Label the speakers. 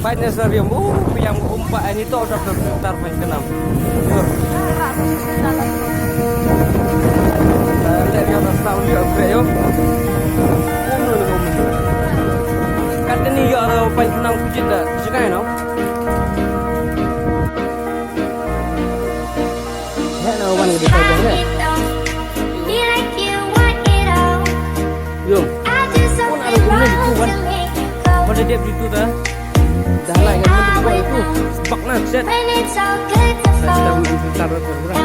Speaker 1: Banyak serium. Yang umpak ini tu udah terbentar main kenam. Lihat yang tahu dia bereo. Kata ni ya ada main kenam kucing dah. Suka no? Hello, one of the people there. Yum. Pun ada guna itu kan. Pada dia begitu dah. Dah lah yang menurut itu. Sebab nak set. Saya sudah menginfiltrasi berapa.